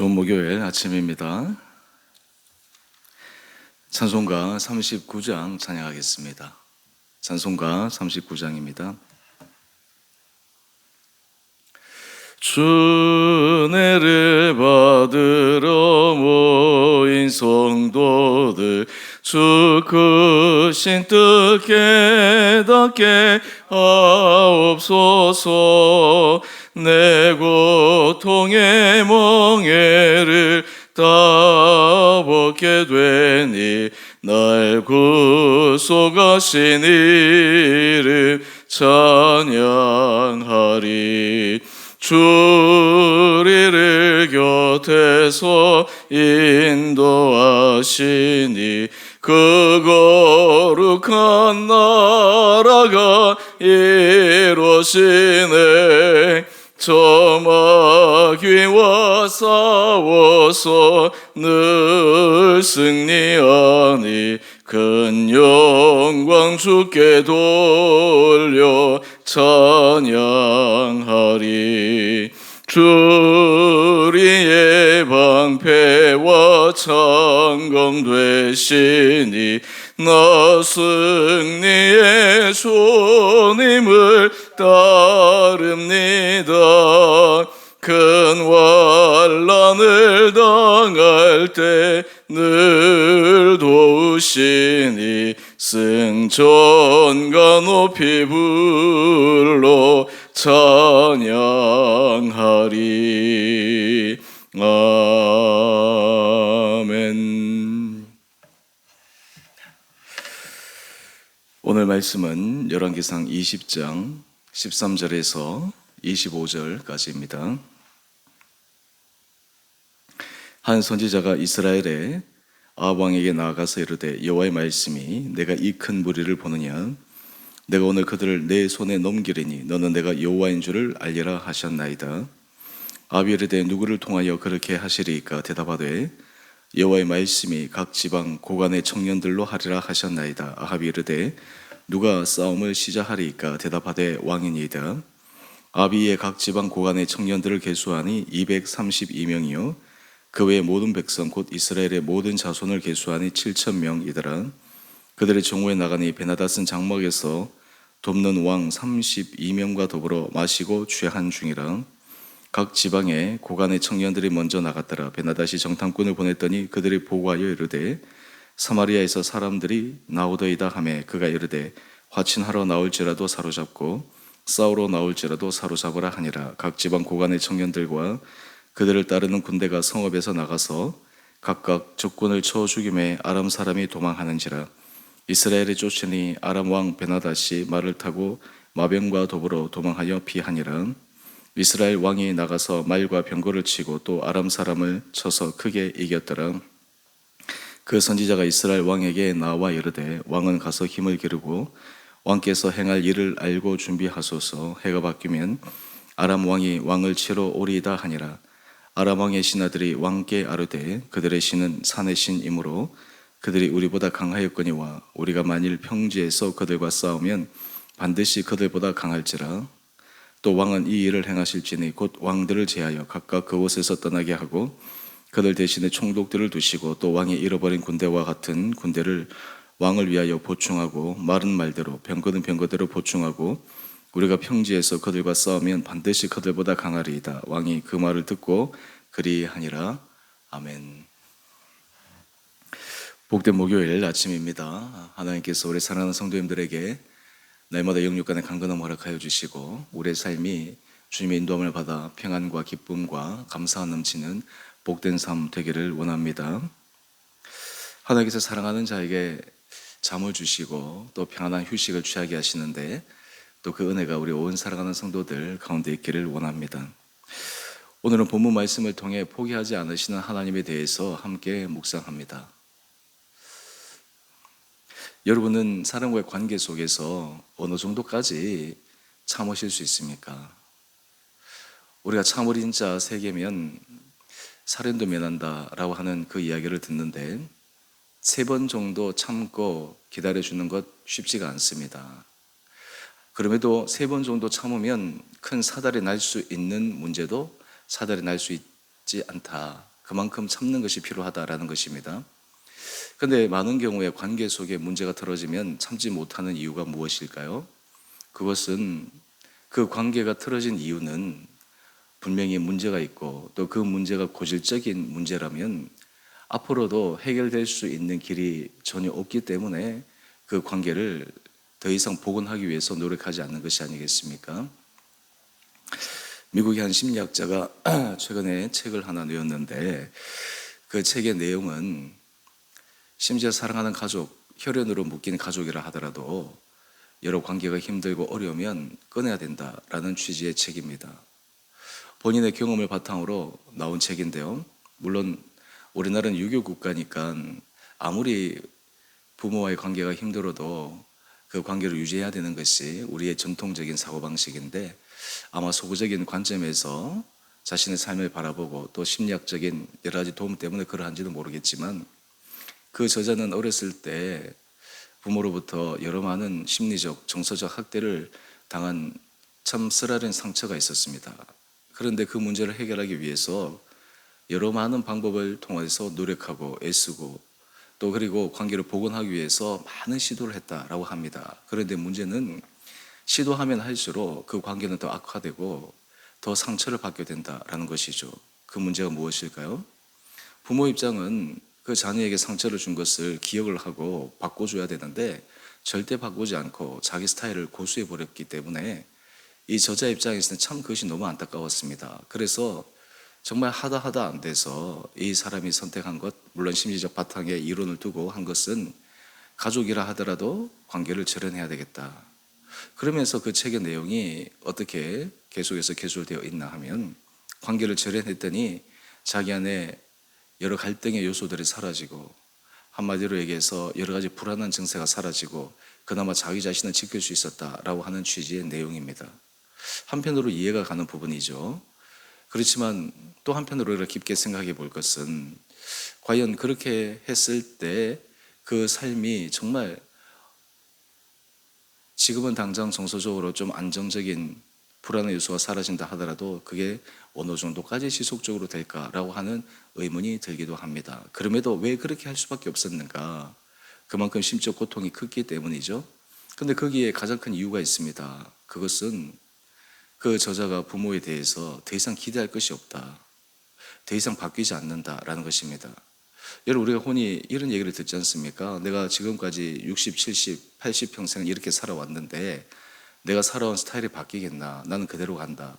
좋은 목요일 아침입니다. 찬송가 39장 찬양하겠습니다. 찬송가 39장입니다. 주 은혜를 받으러 모인 성도들, 주 크신 뜻 깨닫게 하옵소서. 내 고통의 멍에를 다 벗게 되니 날 구속하신 이름 찬양하리. 주 우리를 곁에서 인도하시니 그 거룩한 나라가 이루어지네. 저 마귀와 싸워서 늘 승리하니 큰 영광 주께 돌려 찬양하리. 주 우리의 방패와 창검 되시니 나 승리의 주님을 따릅니다. 큰 환난을 당할 때 늘 도우시니 승전가 높이 불러 찬양하리. 아멘. 오늘 말씀은 열왕기상 20장 13절에서 25절까지입니다. 한 선지자가 이스라엘의 아합 왕에게 나아가서 이르되 여호와의 말씀이 내가 이 큰 무리를 보느냐? 내가 오늘 그들을 내 손에 넘기리니 너는 내가 여호와인 줄을 알리라 하셨나이다. 아합이 이르되 누구를 통하여 그렇게 하시리이까? 대답하되 여호와의 말씀이 각 지방 고관의 청년들로 하리라 하셨나이다. 아합이 이르되 누가 싸움을 시작하리이까? 대답하되 왕이니이다. 아합이 이에 각 지방 고관의 청년들을 계수하니 232명이요 그 외의 모든 백성 곧 이스라엘의 모든 자손을 계수하니 7,000명이더라. 그들의 정오에 나가니 베나닷은 장막에서 돕는 왕 32명과 더불어 마시고 취한 중이라. 각 지방의 고관의 청년들이 먼저 나갔더라. 베나닷이 정탐꾼을 보냈더니 그들이 보고하여 이르되 사마리아에서 사람들이 나오더이다 하매 그가 이르되 화친하러 나올지라도 사로잡고 싸우러 나올지라도 사로잡으라 하니라. 각 지방 고관의 청년들과 그들을 따르는 군대가 성읍에서 나가서 각각 적군을 쳐 죽임에 아람 사람이 도망하는지라. 이스라엘이 쫓으니 아람 왕 베나닷이 말을 타고 마병과 더불어 도망하여 피하니라. 이스라엘 왕이 나가서 말과 병거를 치고 또 아람 사람을 쳐서 크게 이겼더라. 그 선지자가 이스라엘 왕에게 나와 이르되 왕은 가서 힘을 기르고 왕께서 행할 일을 알고 준비하소서. 해가 바뀌면 아람 왕이 왕을 치러 오리이다 하니라. 아람 왕의 신하들이 왕께 아뢰되 그들의 신은 산의 신이므로 그들이 우리보다 강하였거니와 우리가 만일 평지에서 그들과 싸우면 반드시 그들보다 강할지라. 또 왕은 이 일을 행하실지니 곧 왕들을 제하여 각각 그곳에서 떠나게 하고 그들 대신에 총독들을 두시고 또 왕이 잃어버린 군대와 같은 군대를 왕을 위하여 보충하고 말은 말대로 병거는 병거대로 보충하고 우리가 평지에서 그들과 싸우면 반드시 그들보다 강하리이다. 왕이 그 말을 듣고 그리하니라. 아멘. 복된 목요일 아침입니다. 하나님께서 우리 사랑하는 성도님들에게 날마다 영육간의 강건함 허락하여 주시고 우리의 삶이 주님의 인도함을 받아 평안과 기쁨과 감사함 넘치는 복된 삶 되기를 원합니다. 하나님께서 사랑하는 자에게 잠을 주시고 또 평안한 휴식을 취하게 하시는데 또 그 은혜가 우리 온 사랑하는 성도들 가운데 있기를 원합니다. 오늘은 본문 말씀을 통해 포기하지 않으시는 하나님에 대해서 함께 묵상합니다. 여러분은 사람과의 관계 속에서 어느 정도까지 참으실 수 있습니까? 우리가 참으린 자 세 개면 살인도 면한다라고 하는 그 이야기를 듣는데 3번 정도 참고 기다려주는 것 쉽지가 않습니다. 그럼에도 3번 정도 참으면 큰 사달이 날 수 있는 문제도 사달이 날 수 있지 않다. 그만큼 참는 것이 필요하다라는 것입니다. 그런데 많은 경우에 관계 속에 문제가 틀어지면 참지 못하는 이유가 무엇일까요? 그것은 그 관계가 틀어진 이유는 분명히 문제가 있고 또 그 문제가 고질적인 문제라면 앞으로도 해결될 수 있는 길이 전혀 없기 때문에 그 관계를 더 이상 복원하기 위해서 노력하지 않는 것이 아니겠습니까? 미국의 한 심리학자가 최근에 책을 하나 내었는데 그 책의 내용은 심지어 사랑하는 가족, 혈연으로 묶인 가족이라 하더라도 여러 관계가 힘들고 어려우면 꺼내야 된다라는 취지의 책입니다. 본인의 경험을 바탕으로 나온 책인데요. 물론 우리나라는 유교 국가니까 아무리 부모와의 관계가 힘들어도 그 관계를 유지해야 되는 것이 우리의 전통적인 사고방식인데 아마 소구적인 관점에서 자신의 삶을 바라보고 또 심리학적인 여러 가지 도움 때문에 그러한지는 모르겠지만 그 저자는 어렸을 때 부모로부터 여러 많은 심리적, 정서적 학대를 당한 참 쓰라린 상처가 있었습니다. 그런데 그 문제를 해결하기 위해서 여러 많은 방법을 통해서 노력하고 애쓰고 또 그리고 관계를 복원하기 위해서 많은 시도를 했다라고 합니다. 그런데 문제는 시도하면 할수록 그 관계는 더 악화되고 더 상처를 받게 된다라는 것이죠. 그 문제가 무엇일까요? 부모 입장은 그 자녀에게 상처를 준 것을 기억을 하고 바꿔줘야 되는데 절대 바꾸지 않고 자기 스타일을 고수해 버렸기 때문에 이 저자 입장에서는 참 그것이 너무 안타까웠습니다. 그래서 정말 하다 안 돼서 이 사람이 선택한 것, 물론 심리적 바탕에 이론을 두고 한 것은 가족이라 하더라도 관계를 절연해야 되겠다. 그러면서 그 책의 내용이 어떻게 계속해서 개설되어 있나 하면 관계를 절연했더니 자기 안에 여러 갈등의 요소들이 사라지고 한마디로 얘기해서 여러 가지 불안한 증세가 사라지고 그나마 자기 자신을 지킬 수 있었다라고 하는 취지의 내용입니다. 한편으로 이해가 가는 부분이죠. 그렇지만 또 한편으로 우리가 깊게 생각해 볼 것은 과연 그렇게 했을 때 그 삶이 정말 지금은 당장 정서적으로 좀 안정적인 불안의 요소가 사라진다 하더라도 그게 어느 정도까지 지속적으로 될까라고 하는 의문이 들기도 합니다. 그럼에도 왜 그렇게 할 수밖에 없었는가? 그만큼 심적 고통이 컸기 때문이죠. 근데 거기에 가장 큰 이유가 있습니다. 그것은 그 저자가 부모에 대해서 더 이상 기대할 것이 없다. 더 이상 바뀌지 않는다라는 것입니다. 여러분 우리가 흔히 이런 얘기를 듣지 않습니까? 내가 지금까지 60, 70, 80 평생 이렇게 살아왔는데 내가 살아온 스타일이 바뀌겠나? 나는 그대로 간다.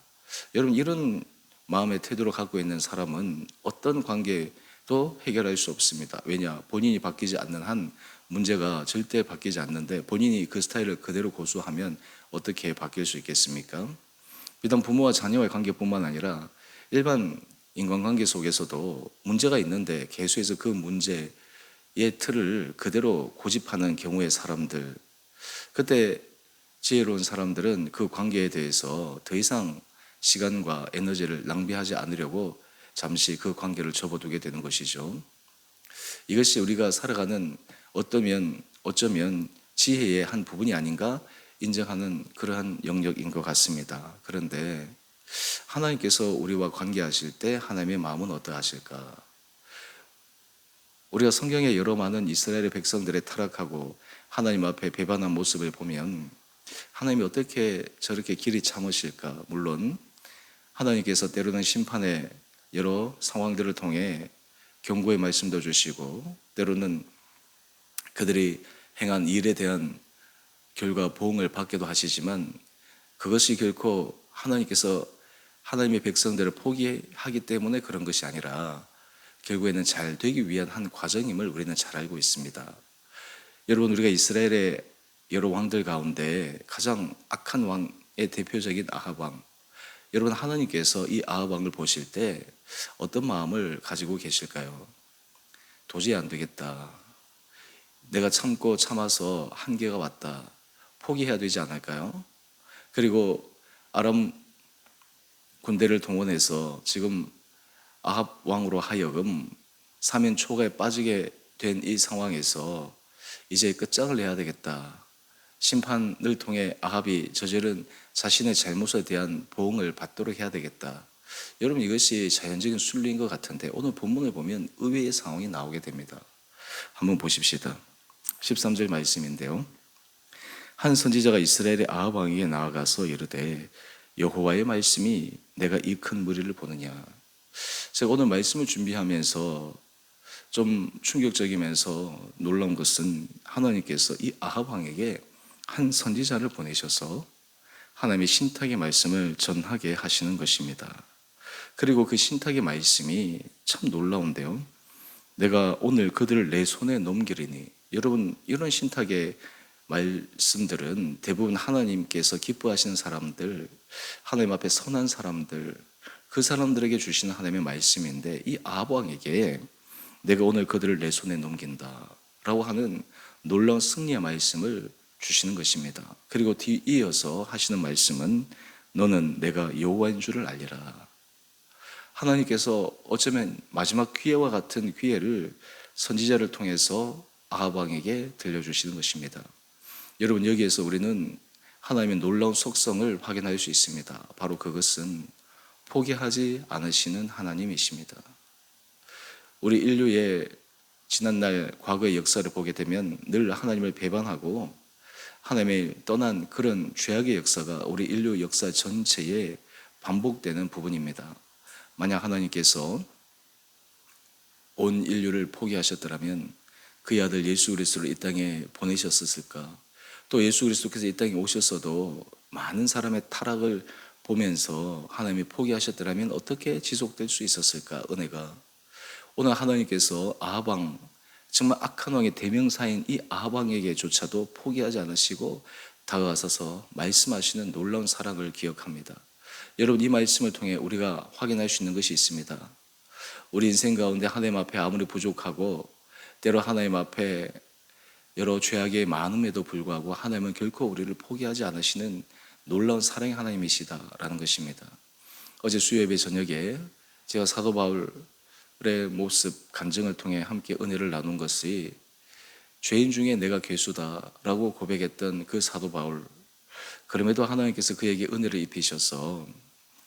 여러분 이런 마음의 태도를 갖고 있는 사람은 어떤 관계도 해결할 수 없습니다. 왜냐? 본인이 바뀌지 않는 한 문제가 절대 바뀌지 않는데 본인이 그 스타일을 그대로 고수하면 어떻게 바뀔 수 있겠습니까? 비단 부모와 자녀와의 관계뿐만 아니라 일반 인간관계 속에서도 문제가 있는데 계속해서 그 문제의 틀을 그대로 고집하는 경우의 사람들, 그때 지혜로운 사람들은 그 관계에 대해서 더 이상 시간과 에너지를 낭비하지 않으려고 잠시 그 관계를 접어두게 되는 것이죠. 이것이 우리가 살아가는 어쩌면 지혜의 한 부분이 아닌가 인정하는 그러한 영역인 것 같습니다. 그런데 하나님께서 우리와 관계하실 때 하나님의 마음은 어떠하실까? 우리가 성경에 여러 많은 이스라엘의 백성들의 타락하고 하나님 앞에 배반한 모습을 보면 하나님이 어떻게 저렇게 길이 참으실까? 물론 하나님께서 때로는 심판의 여러 상황들을 통해 경고의 말씀도 주시고 때로는 그들이 행한 일에 대한 결과 보응을 받기도 하시지만 그것이 결코 하나님께서 하나님의 백성들을 포기하기 때문에 그런 것이 아니라 결국에는 잘 되기 위한 한 과정임을 우리는 잘 알고 있습니다. 여러분 우리가 이스라엘의 여러 왕들 가운데 가장 악한 왕의 대표적인 아합 왕, 여러분 하나님께서 이 아합 왕을 보실 때 어떤 마음을 가지고 계실까요? 도저히 안 되겠다. 내가 참고 참아서 한계가 왔다. 포기해야 되지 않을까요? 그리고 아람 군대를 동원해서 지금 아합 왕으로 하여금 사면 초가에 빠지게 된 이 상황에서 이제 끝장을 내야 되겠다. 심판을 통해 아합이 저지른 자신의 잘못에 대한 보응을 받도록 해야 되겠다. 여러분 이것이 자연적인 순리인 것 같은데 오늘 본문을 보면 의외의 상황이 나오게 됩니다. 한번 보십시다. 13절 말씀인데요. 한 선지자가 이스라엘의 아합 왕에게 나아가서 이르되 여호와의 말씀이 내가 이 큰 무리를 보느냐. 제가 오늘 말씀을 준비하면서 좀 충격적이면서 놀라운 것은 하나님께서 이 아합 왕에게 한 선지자를 보내셔서 하나님의 신탁의 말씀을 전하게 하시는 것입니다. 그리고 그 신탁의 말씀이 참 놀라운데요. 내가 오늘 그들을 내 손에 넘기리니. 여러분 이런 신탁의 말씀들은 대부분 하나님께서 기뻐하시는 사람들, 하나님 앞에 선한 사람들, 그 사람들에게 주시는 하나님의 말씀인데 이 아합 왕에게 내가 오늘 그들을 내 손에 넘긴다 라고 하는 놀라운 승리의 말씀을 주시는 것입니다. 그리고 뒤이어서 하시는 말씀은 너는 내가 여호와인 줄을 알리라. 하나님께서 어쩌면 마지막 기회와 같은 기회를 선지자를 통해서 아합 왕에게 들려주시는 것입니다. 여러분 여기에서 우리는 하나님의 놀라운 속성을 확인할 수 있습니다. 바로 그것은 포기하지 않으시는 하나님이십니다. 우리 인류의 지난날 과거의 역사를 보게 되면 늘 하나님을 배반하고 하나님을 떠난 그런 죄악의 역사가 우리 인류 역사 전체에 반복되는 부분입니다. 만약 하나님께서 온 인류를 포기하셨더라면 그의 아들 예수 그리스도를 이 땅에 보내셨을까? 또 예수 그리스도께서 이 땅에 오셨어도 많은 사람의 타락을 보면서 하나님이 포기하셨더라면 어떻게 지속될 수 있었을까? 은혜가. 오늘 하나님께서 아합 왕, 정말 악한 왕의 대명사인 이 아합 왕에게조차도 포기하지 않으시고 다가가셔서 말씀하시는 놀라운 사랑을 기억합니다. 여러분 이 말씀을 통해 우리가 확인할 수 있는 것이 있습니다. 우리 인생 가운데 하나님 앞에 아무리 부족하고 때로 하나님 앞에 여러 죄악이 많음에도 불구하고 하나님은 결코 우리를 포기하지 않으시는 놀라운 사랑의 하나님이시다라는 것입니다. 어제 수요예배 저녁에 제가 사도 바울의 모습 간증을 통해 함께 은혜를 나눈 것이 죄인 중에 내가 괴수다라고 고백했던 그 사도 바울, 그럼에도 하나님께서 그에게 은혜를 입히셔서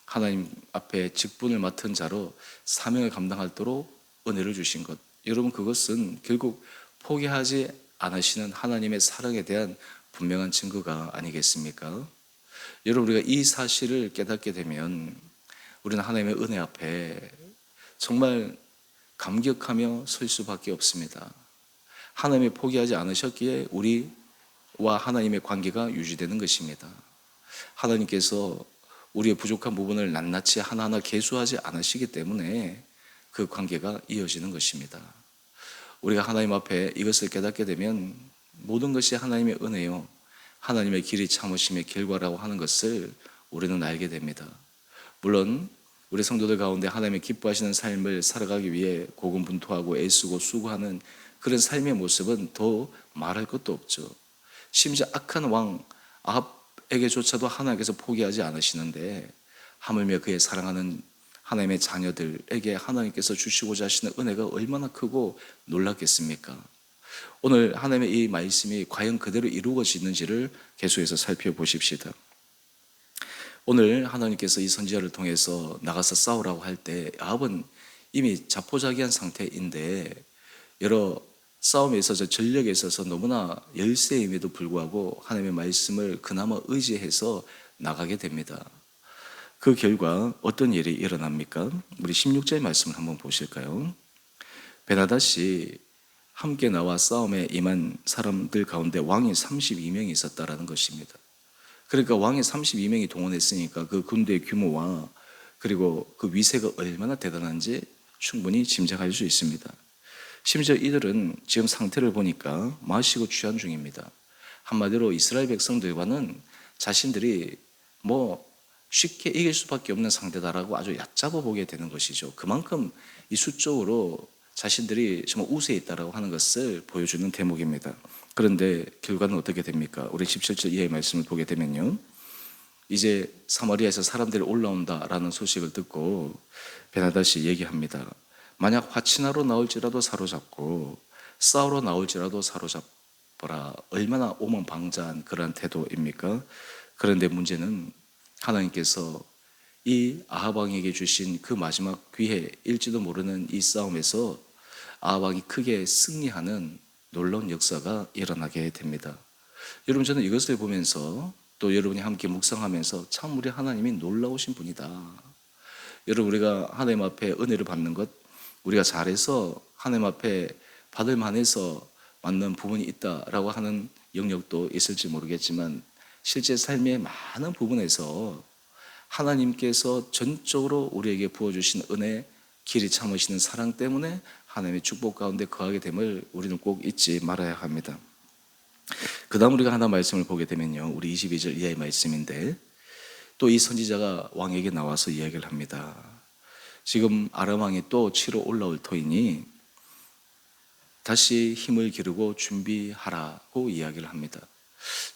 하나님 앞에 직분을 맡은 자로 사명을 감당하도록 은혜를 주신 것, 여러분 그것은 결국 포기하지 않으시는 하나님의 사랑에 대한 분명한 증거가 아니겠습니까? 여러분 우리가 이 사실을 깨닫게 되면 우리는 하나님의 은혜 앞에 정말 감격하며 설 수밖에 없습니다. 하나님이 포기하지 않으셨기에 우리와 하나님의 관계가 유지되는 것입니다. 하나님께서 우리의 부족한 부분을 낱낱이 하나하나 계수하지 않으시기 때문에 그 관계가 이어지는 것입니다. 우리가 하나님 앞에 이것을 깨닫게 되면 모든 것이 하나님의 은혜요, 하나님의 길이 참으심의 결과라고 하는 것을 우리는 알게 됩니다. 물론 우리 성도들 가운데 하나님의 기뻐하시는 삶을 살아가기 위해 고군분투하고 애쓰고 수고하는 그런 삶의 모습은 더 말할 것도 없죠. 심지어 악한 왕 아합에게조차도 하나님께서 포기하지 않으시는데 하물며 그의 사랑하는 하나님의 자녀들에게 하나님께서 주시고자 하시는 은혜가 얼마나 크고 놀랍겠습니까? 오늘 하나님의 이 말씀이 과연 그대로 이루어지는지를 계속해서 살펴보십시다. 오늘 하나님께서 이 선지자를 통해서 나가서 싸우라고 할 때 아합은 이미 자포자기한 상태인데 여러 싸움에 있어서 전력에 있어서 너무나 열세임에도 불구하고 하나님의 말씀을 그나마 의지해서 나가게 됩니다. 그 결과 어떤 일이 일어납니까? 우리 16절 말씀을 한번 보실까요? 베나닷이 함께 나와 싸움에 임한 사람들 가운데 왕이 32명이 있었다라는 것입니다. 그러니까 왕이 32명이 동원했으니까 그 군대의 규모와 그리고 그 위세가 얼마나 대단한지 충분히 짐작할 수 있습니다. 심지어 이들은 지금 상태를 보니까 마시고 취한 중입니다. 한마디로 이스라엘 백성들과는 자신들이 쉽게 이길 수밖에 없는 상대다라고 아주 얕잡아 보게 되는 것이죠. 그만큼 이 수적으로 자신들이 정말 우세에 있다라고 하는 것을 보여주는 대목입니다. 그런데 결과는 어떻게 됩니까? 우리 17절 이하의 말씀을 보게 되면요, 이제 사마리아에서 사람들이 올라온다라는 소식을 듣고 베나닷이 얘기합니다. 만약 화친하러 나올지라도 사로잡고 싸우러 나올지라도 사로잡아라. 얼마나 오만방자한 그러한 태도입니까? 그런데 문제는 하나님께서 이 아합 왕에게 주신 그 마지막 기회일지도 모르는 이 싸움에서 아합 왕이 크게 승리하는 놀라운 역사가 일어나게 됩니다. 여러분, 저는 이것을 보면서 또 여러분이 함께 묵상하면서 참 우리 하나님이 놀라우신 분이다. 여러분, 우리가 하나님 앞에 은혜를 받는 것, 우리가 잘해서 하나님 앞에 받을 만해서 맞는 부분이 있다라고 하는 영역도 있을지 모르겠지만, 실제 삶의 많은 부분에서 하나님께서 전적으로 우리에게 부어주신 은혜, 길이 참으시는 사랑 때문에 하나님의 축복 가운데 거하게 됨을 우리는 꼭 잊지 말아야 합니다. 그 다음 우리가 하나 말씀을 보게 되면요, 우리 22절 이하의 말씀인데, 또 이 선지자가 왕에게 나와서 이야기를 합니다. 지금 아람 왕이 또 치러 올라올 터이니 다시 힘을 기르고 준비하라고 이야기를 합니다.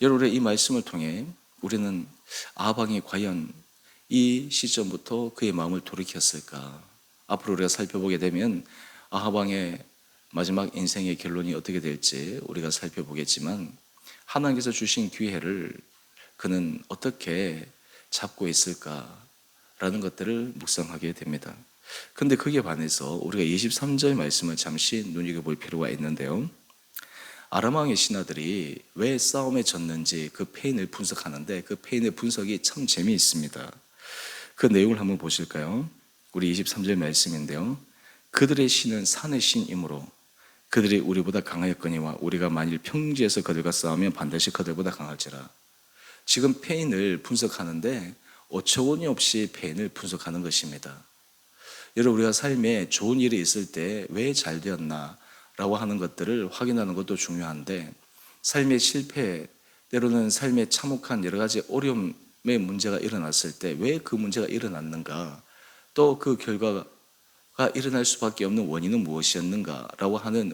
여러분의 이 말씀을 통해 우리는 아합 왕이 과연 이 시점부터 그의 마음을 돌이켰을까? 앞으로 우리가 살펴보게 되면 아합 왕의 마지막 인생의 결론이 어떻게 될지 우리가 살펴보겠지만, 하나님께서 주신 기회를 그는 어떻게 잡고 있을까라는 것들을 묵상하게 됩니다. 그런데 거기에 반해서 우리가 23절 말씀을 잠시 눈여겨볼 필요가 있는데요, 아람 왕의 신하들이 왜 싸움에 졌는지 그 패인을 분석하는데, 그 패인의 분석이 참 재미있습니다. 그 내용을 한번 보실까요? 우리 23절 말씀인데요, 그들의 신은 산의 신이므로 그들이 우리보다 강하였거니와 우리가 만일 평지에서 그들과 싸우면 반드시 그들보다 강할지라. 지금 패인을 분석하는데 어처구니 없이 패인을 분석하는 것입니다. 여러분, 우리가 삶에 좋은 일이 있을 때 왜 잘 되었나 라고 하는 것들을 확인하는 것도 중요한데, 삶의 실패, 때로는 삶에 참혹한 여러 가지 어려움의 문제가 일어났을 때 왜 그 문제가 일어났는가, 또 그 결과가 일어날 수밖에 없는 원인은 무엇이었는가 라고 하는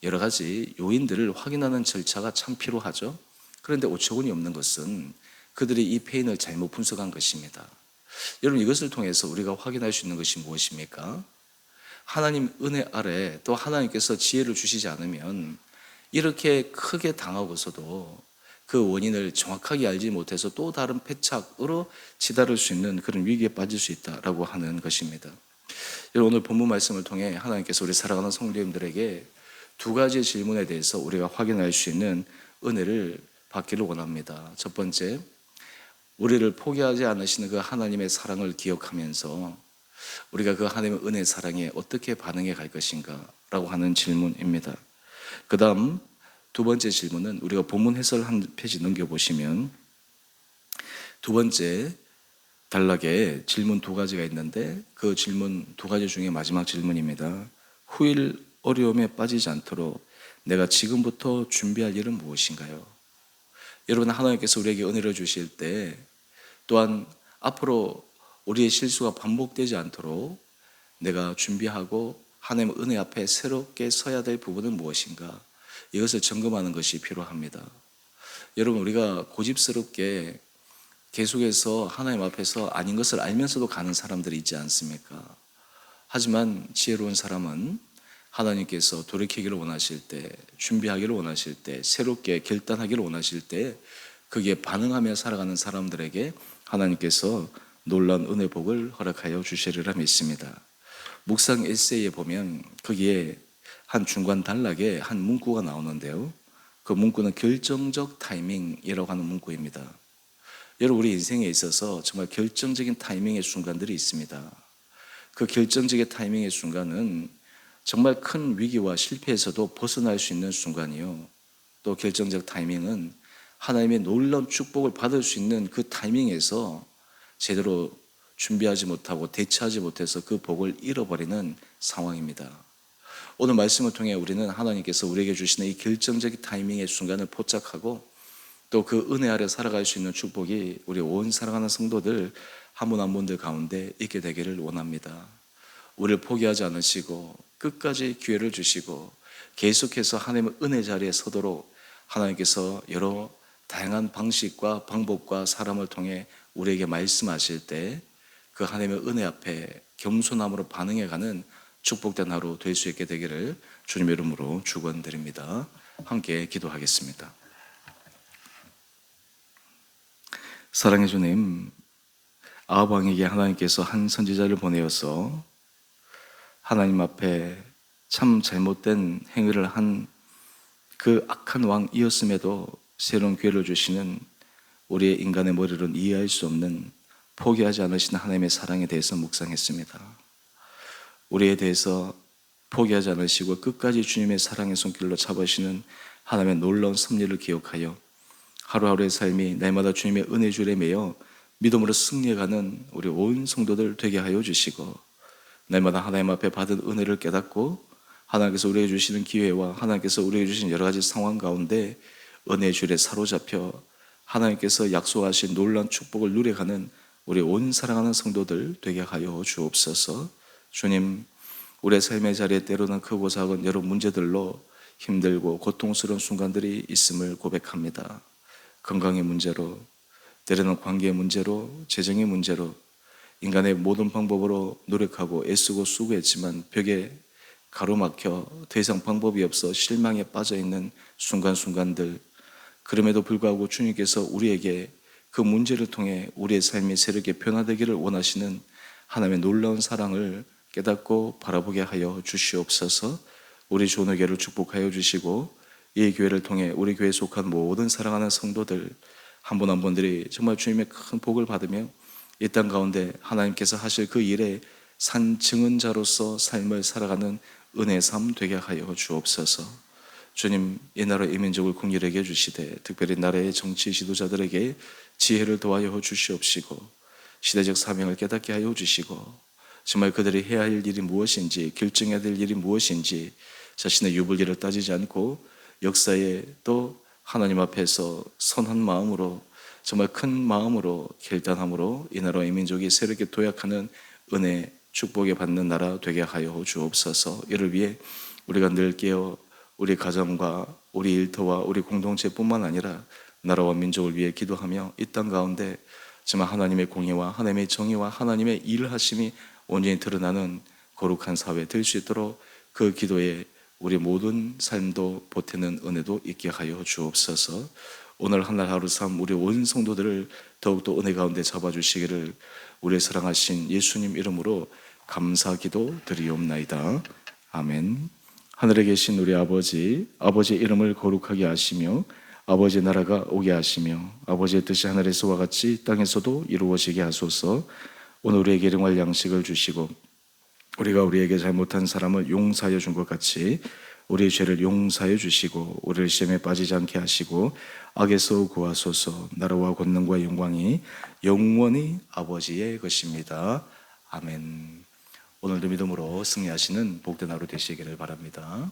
여러 가지 요인들을 확인하는 절차가 참 필요하죠. 그런데 어처구니 없는 것은 그들이 이 패인을 잘못 분석한 것입니다. 여러분, 이것을 통해서 우리가 확인할 수 있는 것이 무엇입니까? 하나님 은혜 아래 또 하나님께서 지혜를 주시지 않으면 이렇게 크게 당하고서도 그 원인을 정확하게 알지 못해서 또 다른 패착으로 치달을 수 있는 그런 위기에 빠질 수 있다라고 하는 것입니다. 여러분, 오늘 본문 말씀을 통해 하나님께서 우리 사랑하는 성도님들에게 두 가지 질문에 대해서 우리가 확인할 수 있는 은혜를 받기를 원합니다. 첫 번째, 우리를 포기하지 않으시는 그 하나님의 사랑을 기억하면서 우리가 그 하나님의 은혜 사랑에 어떻게 반응해 갈 것인가 라고 하는 질문입니다. 그 다음 두 번째 질문은, 우리가 본문 해설 한 페이지 넘겨보시면 두 번째 단락에 질문 두 가지가 있는데, 그 질문 두 가지 중에 마지막 질문입니다. 후일 어려움에 빠지지 않도록 내가 지금부터 준비할 일은 무엇인가요? 여러분, 하나님께서 우리에게 은혜를 주실 때 또한 앞으로 우리의 실수가 반복되지 않도록 내가 준비하고 하나님의 은혜 앞에 새롭게 서야 될 부분은 무엇인가, 이것을 점검하는 것이 필요합니다. 여러분, 우리가 고집스럽게 계속해서 하나님 앞에서 아닌 것을 알면서도 가는 사람들이 있지 않습니까? 하지만 지혜로운 사람은 하나님께서 돌이키기를 원하실 때, 준비하기를 원하실 때, 새롭게 결단하기를 원하실 때 거기에 반응하며 살아가는 사람들에게 하나님께서 놀라운 은혜 복을 허락하여 주시리라 믿습니다. 묵상 에세이에 보면 거기에 한 중간 단락에 한 문구가 나오는데요, 그 문구는 결정적 타이밍이라고 하는 문구입니다. 여러분, 우리 인생에 있어서 정말 결정적인 타이밍의 순간들이 있습니다. 그 결정적인 타이밍의 순간은 정말 큰 위기와 실패에서도 벗어날 수 있는 순간이요, 또 결정적 타이밍은 하나님의 놀라운 축복을 받을 수 있는 그 타이밍에서 제대로 준비하지 못하고 대처하지 못해서 그 복을 잃어버리는 상황입니다. 오늘 말씀을 통해 우리는 하나님께서 우리에게 주시는 이 결정적인 타이밍의 순간을 포착하고 또 그 은혜 아래 살아갈 수 있는 축복이 우리 온 사랑하는 성도들 한 분 한 분들 가운데 있게 되기를 원합니다. 우리를 포기하지 않으시고 끝까지 기회를 주시고 계속해서 하나님의 은혜 자리에 서도록 하나님께서 여러 다양한 방식과 방법과 사람을 통해 우리에게 말씀하실 때 그 하나님의 은혜 앞에 겸손함으로 반응해가는 축복된 하루 될 수 있게 되기를 주님의 이름으로 축원드립니다. 함께 기도하겠습니다. 사랑해 주님, 아합 왕에게 하나님께서 한 선지자를 보내어서 하나님 앞에 참 잘못된 행위를 한 그 악한 왕이었음에도 새로운 기회를 주시는 우리의 인간의 머리로는 이해할 수 없는 포기하지 않으시는 하나님의 사랑에 대해서 묵상했습니다. 우리에 대해서 포기하지 않으시고 끝까지 주님의 사랑의 손길로 잡으시는 하나님의 놀라운 섭리를 기억하여 하루하루의 삶이 날마다 주님의 은혜 줄에 매여 믿음으로 승리해가는 우리 온 성도들 되게 하여 주시고, 날마다 하나님 앞에 받은 은혜를 깨닫고 하나님께서 우리에게 주시는 기회와 하나님께서 우리에게 주신 여러 가지 상황 가운데 은혜의 줄에 사로잡혀 하나님께서 약속하신 놀라운 축복을 누려가는 우리 온 사랑하는 성도들 되게 하여 주옵소서. 주님, 우리의 삶의 자리에 때로는 크고 작은 여러 문제들로 힘들고 고통스러운 순간들이 있음을 고백합니다. 건강의 문제로, 때로는 관계의 문제로, 재정의 문제로, 인간의 모든 방법으로 노력하고 애쓰고 수고했지만 벽에 가로막혀 더 이상 방법이 없어 실망에 빠져있는 순간순간들, 그럼에도 불구하고 주님께서 우리에게 그 문제를 통해 우리의 삶이 새롭게 변화되기를 원하시는 하나님의 놀라운 사랑을 깨닫고 바라보게 하여 주시옵소서. 우리 조너교회를 축복하여 주시고 이 교회를 통해 우리 교회에 속한 모든 사랑하는 성도들 한 분 한 분들이 정말 주님의 큰 복을 받으며 이 땅 가운데 하나님께서 하실 그 일에 산 증언자로서 삶을 살아가는 은혜의 삶 되게 하여 주옵소서. 주님, 이 나라 이민족을 국률하게 해주시되 특별히 나라의 정치 지도자들에게 지혜를 도하여 주시옵시고 시대적 사명을 깨닫게 하여 주시고 정말 그들이 해야 할 일이 무엇인지, 결정해야 될 일이 무엇인지 자신의 유불리를 따지지 않고 역사에 또 하나님 앞에서 선한 마음으로, 정말 큰 마음으로, 결단함으로 이 나라 이민족이 새롭게 도약하는 은혜, 축복에 받는 나라 되게 하여 주옵소서. 이를 위해 우리가 늘 깨어 우리 가정과 우리 일터와 우리 공동체뿐만 아니라 나라와 민족을 위해 기도하며 이 땅 가운데 정말 하나님의 공의와 하나님의 정의와 하나님의 일하심이 온전히 드러나는 거룩한 사회 될 수 있도록 그 기도에 우리 모든 삶도 보태는 은혜도 있게 하여 주옵소서. 오늘 하늘 하루 삶 우리 온 성도들을 더욱더 은혜 가운데 잡아주시기를 우리의 사랑하신 예수님 이름으로 감사 기도 드리옵나이다. 아멘. 하늘에 계신 우리 아버지, 아버지의 이름을 거룩하게 하시며 아버지의 나라가 오게 하시며 아버지의 뜻이 하늘에서와 같이 땅에서도 이루어지게 하소서. 오늘 우리에게 일용할 양식을 주시고 우리가 우리에게 잘못한 사람을 용서하여 준 것 같이 우리의 죄를 용서하여 주시고 우리를 시험에 빠지지 않게 하시고 악에서 구하소서. 나라와 권능과 영광이 영원히 아버지의 것입니다. 아멘. 오늘도 믿음으로 승리하시는 복된 하루 되시기를 바랍니다.